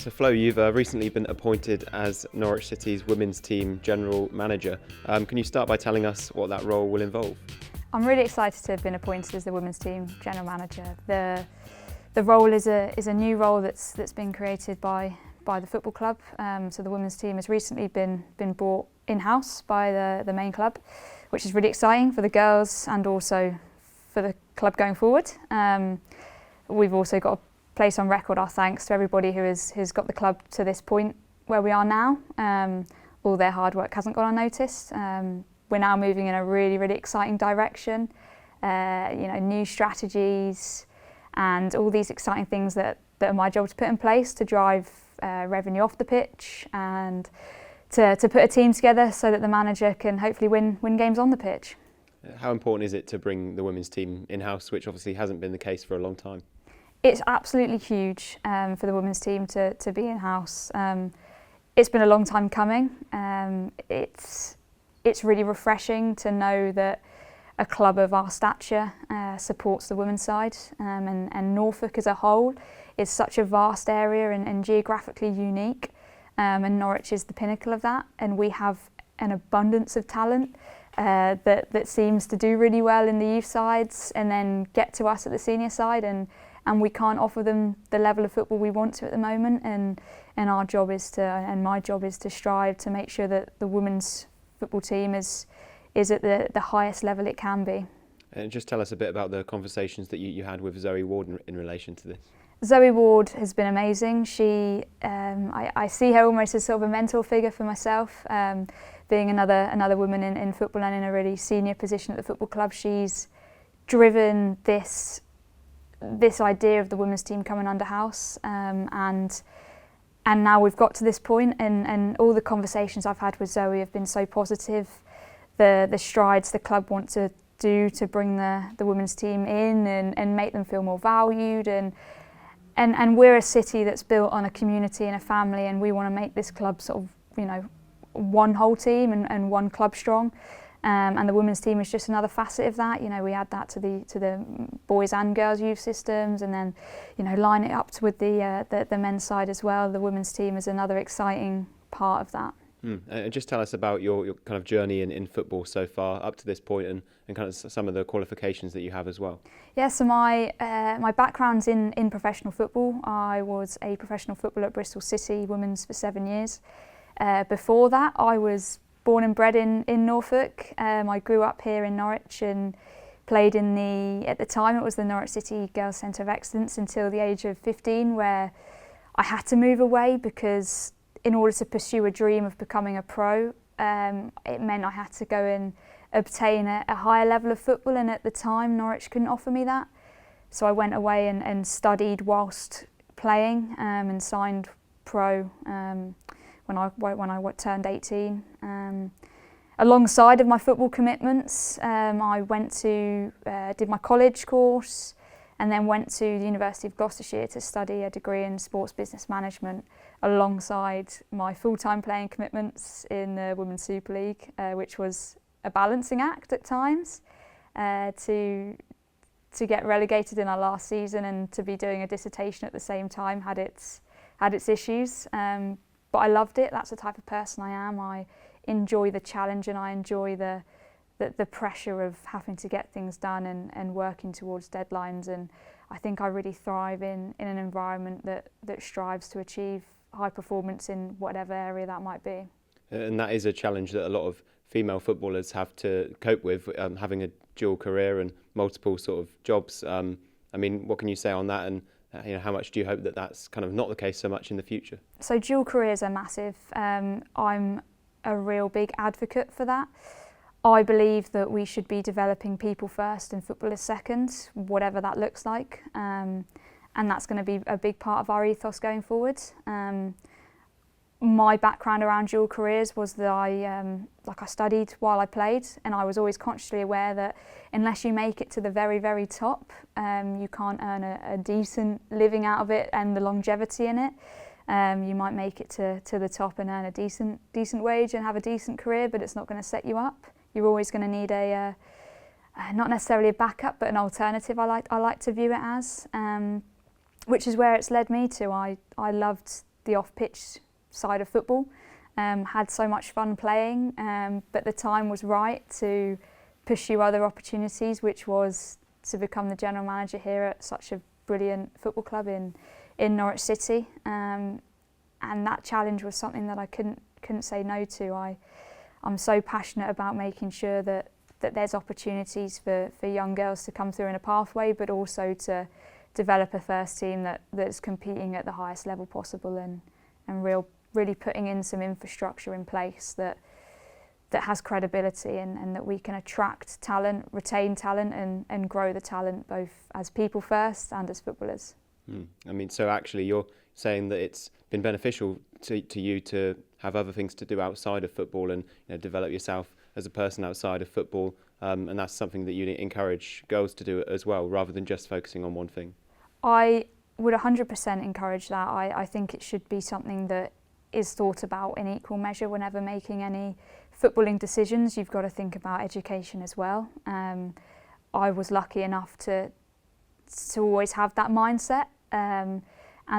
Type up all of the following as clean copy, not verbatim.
So Flo, you've recently been appointed as Norwich City's women's team general manager. Can you start by telling us what that role will involve? I'm really excited to have been appointed as the women's team general manager. The role is a new role that's been created by the football club. So the women's team has recently been brought in-house by the main club, which is really exciting for the girls and also for the club going forward. We've also got to place on record our thanks to everybody who has got the club to this point where we are now. All their hard work hasn't gone unnoticed. We're now moving in a really exciting direction. New strategies and all these exciting things that are my job to put in place to drive revenue off the pitch and to put a team together so that the manager can hopefully win games on the pitch. How important is it to bring the women's team in-house, which obviously hasn't been the case for a long time? It's absolutely huge for the women's team to be in-house. It's been a long time coming. It's really refreshing to know that a club of our stature supports the women's side, and Norfolk as a whole is such a vast area and geographically unique, and Norwich is the pinnacle of that, and we have an abundance of talent that seems to do really well in the youth sides and then get to us at the senior side, and we can't offer them the level of football we want to at the moment, and our job is and my job is to strive to make sure that the women's football team is at the highest level it can be. And just tell us a bit about the conversations that you had with Zoe Ward in relation to this. Zoe Ward has been amazing. She, I see her almost as sort of a mentor figure for myself, being another woman in football and in a really senior position at the football club. She's driven this idea of the women's team coming under house, and now we've got to this point, and all the conversations I've had with Zoe have been so positive. The strides the club want to do to bring the women's team in and make them feel more valued, and we're a city that's built on a community and a family, and we want to make this club sort of one whole team and one club strong. And the women's team is just another facet of that. We add that to the boys and girls youth systems, and then line it up with the men's side as well. The women's team is another exciting part of that. And just tell us about your kind of journey in football so far up to this point, and kind of some of the qualifications that you have as well. Yeah, so my background's in professional football. I was a professional footballer at Bristol City Women's for 7 years. Before that, I was born and bred in Norfolk. I grew up here in Norwich and played at the time it was the Norwich City Girls Centre of Excellence until the age of 15, where I had to move away because in order to pursue a dream of becoming a pro, it meant I had to go and obtain a higher level of football, and at the time Norwich couldn't offer me that. So I went away and studied whilst playing, and signed pro when I turned 18. Alongside of my football commitments, I went to did my college course, and then went to the University of Gloucestershire to study a degree in sports business management alongside my full-time playing commitments in the Women's Super League, which was a balancing act at times, to get relegated in our last season and to be doing a dissertation at the same time had its issues. But I loved it. That's the type of person I am. I enjoy the challenge, and I enjoy the pressure of having to get things done and working towards deadlines. And I think I really thrive in an environment that strives to achieve high performance in whatever area that might be. And that is a challenge that a lot of female footballers have to cope with, having a dual career and multiple sort of jobs. What can you say on that, and how much do you hope that that's kind of not the case so much in the future? So dual careers are massive. I'm a real big advocate for that. I believe that we should be developing people first and footballers second, whatever that looks like. And that's going to be a big part of our ethos going forward. My background around dual careers was that I studied while I played, and I was always consciously aware that unless you make it to the very top, you can't earn a decent living out of it and the longevity in it. You might make it to the top and earn a decent wage and have a decent career, but it's not going to set you up. You're always going to need not necessarily a backup, but an alternative. I like to view it as, which is where it's led me to. I loved the off-pitch side of football. Had so much fun playing, but the time was right to pursue other opportunities, which was to become the general manager here at such a brilliant football club in Norwich City. And that challenge was something that I couldn't say no to. I'm so passionate about making sure that there's opportunities for young girls to come through in a pathway, but also to develop a first team that's competing at the highest level possible and really putting in some infrastructure in place that has credibility and that we can attract talent, retain talent and grow the talent both as people first and as footballers. I mean, so actually you're saying that it's been beneficial to you to have other things to do outside of football and develop yourself as a person outside of football, and that's something that you encourage girls to do as well, rather than just focusing on one thing. I would 100% encourage that. I think it should be something that is thought about in equal measure whenever making any footballing decisions. You've got to think about education as well. I was lucky enough to always have that mindset, and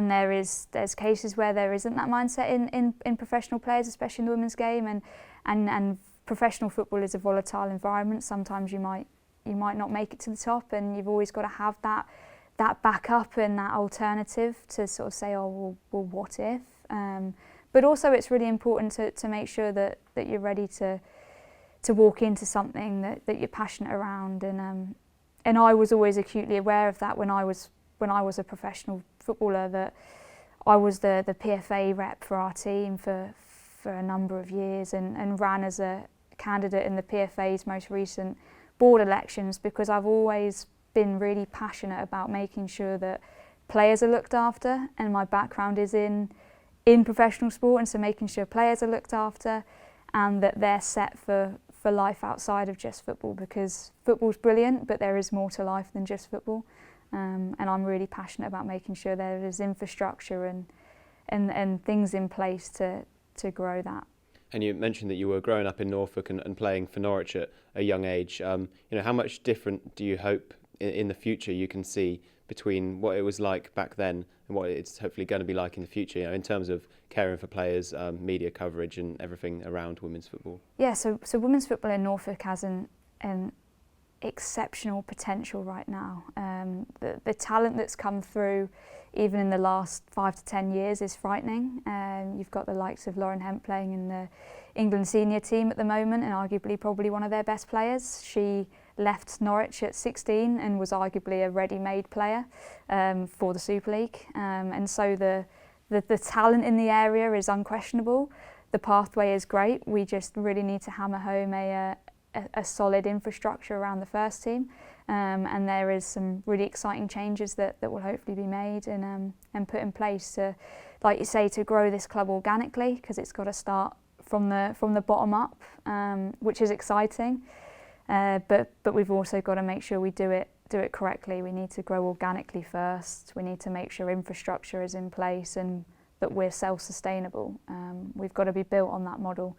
there's cases where there isn't that mindset in professional players, especially in the women's game, and professional football is a volatile environment. Sometimes you might not make it to the top, and you've always got to have that backup and that alternative to sort of say, oh well what if? But also it's really important to make sure that you're ready to walk into something that you're passionate around, and I was always acutely aware of that when I was a professional footballer, that I was the PFA rep for our team for a number of years and ran as a candidate in the PFA's most recent board elections, because I've always been really passionate about making sure that players are looked after, and my background is in professional sport, and so making sure players are looked after and that they're set for life outside of just football, because football's brilliant but there is more to life than just football, and I'm really passionate about making sure there is infrastructure and things in place to grow that. And you mentioned that you were growing up in Norfolk and playing for Norwich at a young age. How much different do you hope in the future you can see between what it was like back then and what it's hopefully going to be like in the future, in terms of caring for players, media coverage and everything around women's football? Yeah, so women's football in Norfolk has an exceptional potential right now. The talent that's come through even in the last 5 to 10 years is frightening. You've got the likes of Lauren Hemp playing in the England senior team at the moment, and arguably probably one of their best players. She left Norwich at 16 and was arguably a ready-made player for the Super League. And so the talent in the area is unquestionable. The pathway is great. We just really need to hammer home a solid infrastructure around the first team. And there is some really exciting changes that will hopefully be made and put in place to, like you say, to grow this club organically, because it's got to start from the bottom up, which is exciting. But we've also got to make sure we do it correctly. We need to grow organically first. We need to make sure infrastructure is in place and that we're self-sustainable. We've got to be built on that model,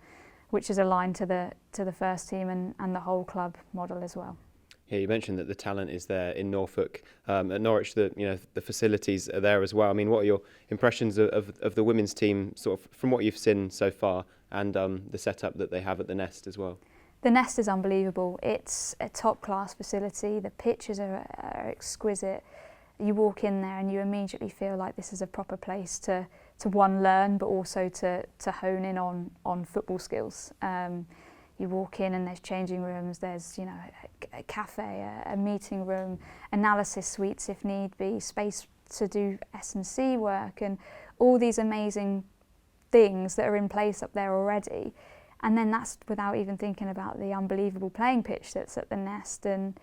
which is aligned to the first team and the whole club model as well. Yeah, you mentioned that the talent is there in Norfolk. At Norwich, the facilities are there as well. I mean, what are your impressions of the women's team, sort of from what you've seen so far, and the setup that they have at the Nest as well? The Nest is unbelievable. It's a top-class facility. The pitches are exquisite. You walk in there and you immediately feel like this is a proper place to one, learn, but also to hone in on football skills. You walk in and there's changing rooms, there's a cafe, a meeting room, analysis suites if need be, space to do S&C work, and all these amazing things that are in place up there already. And then that's without even thinking about the unbelievable playing pitch that's at the Nest, and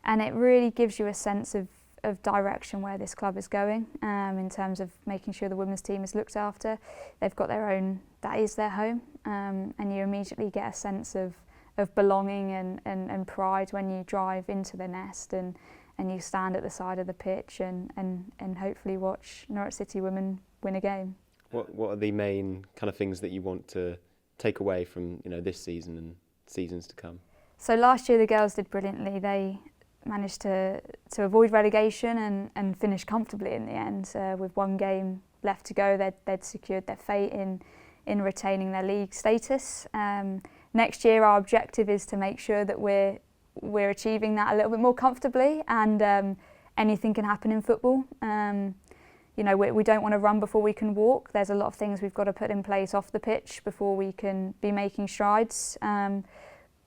it really gives you a sense of direction where this club is going, in terms of making sure the women's team is looked after. They've got their own, that is their home, and you immediately get a sense of belonging and pride when you drive into the Nest and you stand at the side of the pitch and hopefully watch Norwich City women win a game. What are the main kind of things that you want to take away from this season and seasons to come? So last year the girls did brilliantly. They managed to avoid relegation and finish comfortably in the end, with one game left to go, they'd secured their fate in retaining their league status. Next year, our objective is to make sure that we're achieving that a little bit more comfortably, and anything can happen in football. You know, we don't want to run before we can walk. There's a lot of things we've got to put in place off the pitch before we can be making strides.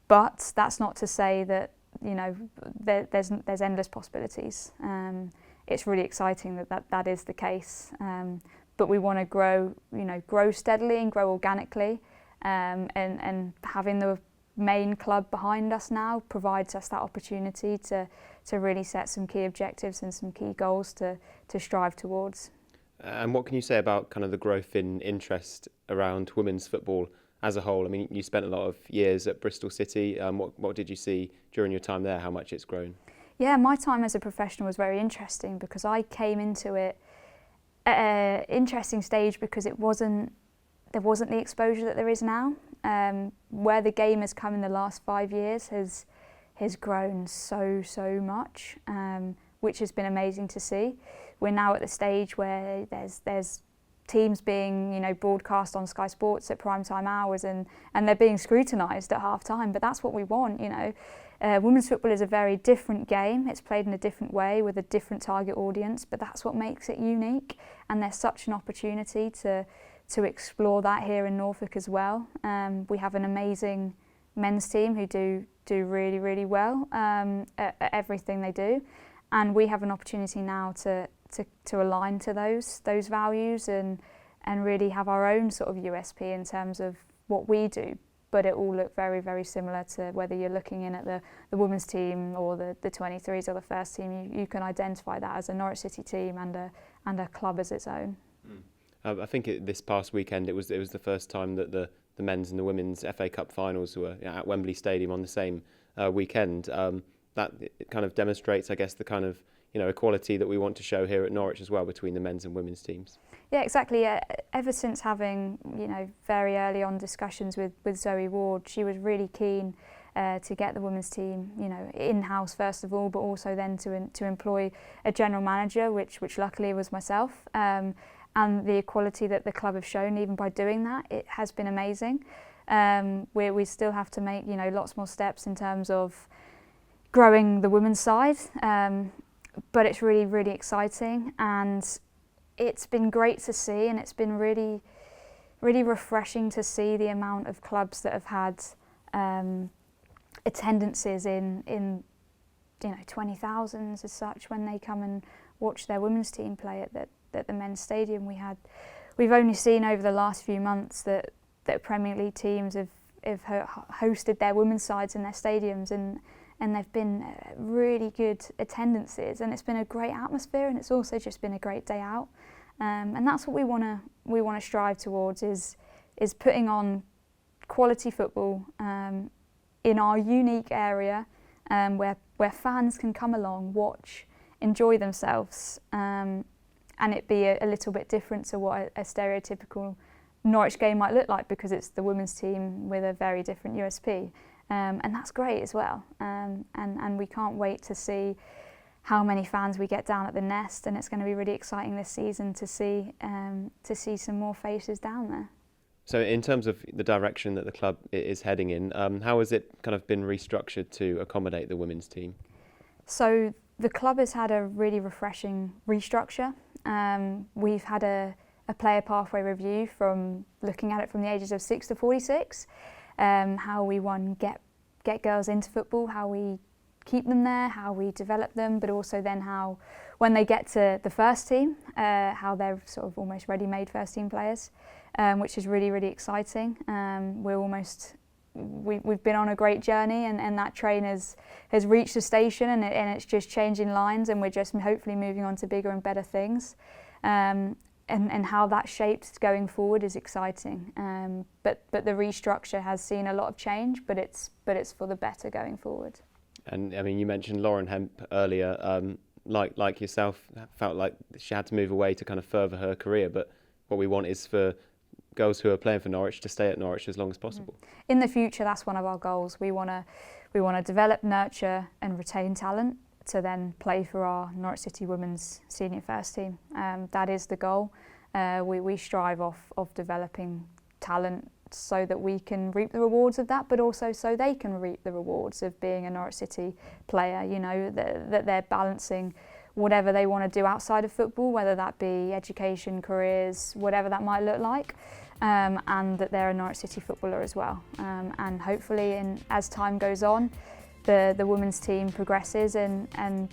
But that's not to say that, you know, there's endless possibilities. It's really exciting that is the case. But we want to grow steadily and grow organically. And having the main club behind us now provides us that opportunity to really set some key objectives and some key goals to strive towards. And what can you say about kind of the growth in interest around women's football as a whole? I mean, you spent a lot of years at Bristol City. What did you see during your time there? How much it's grown? Yeah, my time as a professional was very interesting because I came into it at an interesting stage because there wasn't the exposure that there is now. Where the game has come in the last 5 years has grown so much, which has been amazing to see. We're now at the stage where there's teams being, you know, broadcast on Sky Sports at prime time hours, and they're being scrutinised at half time. But that's what we want, you know. Women's football is a very different game. It's played in a different way with a different target audience, but that's what makes it unique. And there's such an opportunity to explore that here in Norfolk as well. We have an amazing men's team who do really well at everything they do, and we have an opportunity now to align to those values and really have our own sort of USP in terms of what we do. But it all look very similar to whether you're looking in at the women's team or the 23s or the first team. You can identify that as a Norwich City team and a club as its own. I think this past weekend it was the first time that the men's and the women's FA Cup finals were at Wembley Stadium on the same weekend. That it kind of demonstrates, I guess, the kind of, you know, equality that we want to show here at Norwich as well between the men's and women's teams. Yeah, exactly. Ever since having, you know, very early on discussions with Zoe Ward, she was really keen to get the women's team, you know, in-house first of all, but also then to employ a general manager, which luckily was myself. And the equality that the club have shown, even by doing that, it has been amazing. We still have to make, you know, lots more steps in terms of growing the women's side, but it's really exciting, and it's been great to see, and it's been really refreshing to see the amount of clubs that have had attendances in you know 20,000s as such when they come and watch their women's team play at the men's stadium. We've only seen over the last few months that Premier League teams have hosted their women's sides in their stadiums, and they've been really good attendances, and it's been a great atmosphere, and it's also just been a great day out. And that's what we want to strive towards is putting on quality football in our unique area, where fans can come along, watch, enjoy themselves, and it be a little bit different to what a stereotypical Norwich game might look like, because it's the women's team with a very different USP. And that's great as well. And we can't wait to see how many fans we get down at the Nest, and it's going to be really exciting this season to see some more faces down there. So in terms of the direction that the club is heading in, how has it kind of been restructured to accommodate the women's team? So the club has had a really refreshing restructure. We've had a player pathway review from looking at it from the ages of 6 to 46. How we get girls into football, how we keep them there, how we develop them, but also then how, when they get to the first team, how they're sort of almost ready-made first team players, which is really exciting. We've been on a great journey, and that train has reached a station, and it's just changing lines, and we're just hopefully moving on to bigger and better things. And how that shapes going forward is exciting. But the restructure has seen a lot of change, but it's for the better going forward. And I mean, you mentioned Lauren Hemp earlier. Like yourself, felt like she had to move away to kind of further her career. But what we want is for girls who are playing for Norwich to stay at Norwich as long as possible. In the future, that's one of our goals. We want to develop, nurture, and retain talent to then play for our Norwich City Women's Senior First Team. That is the goal. We strive of developing talent so that we can reap the rewards of that, but also so they can reap the rewards of being a Norwich City player, you know, that they're balancing whatever they want to do outside of football, whether that be education, careers, whatever that might look like, and that they're a Norwich City footballer as well. And hopefully, as time goes on, the women's team progresses, and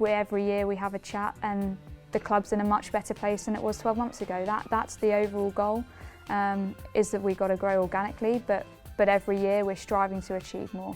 every year we have a chat, and the club's in a much better place than it was 12 months ago. That's the overall goal, is that we've got to grow organically, but every year we're striving to achieve more.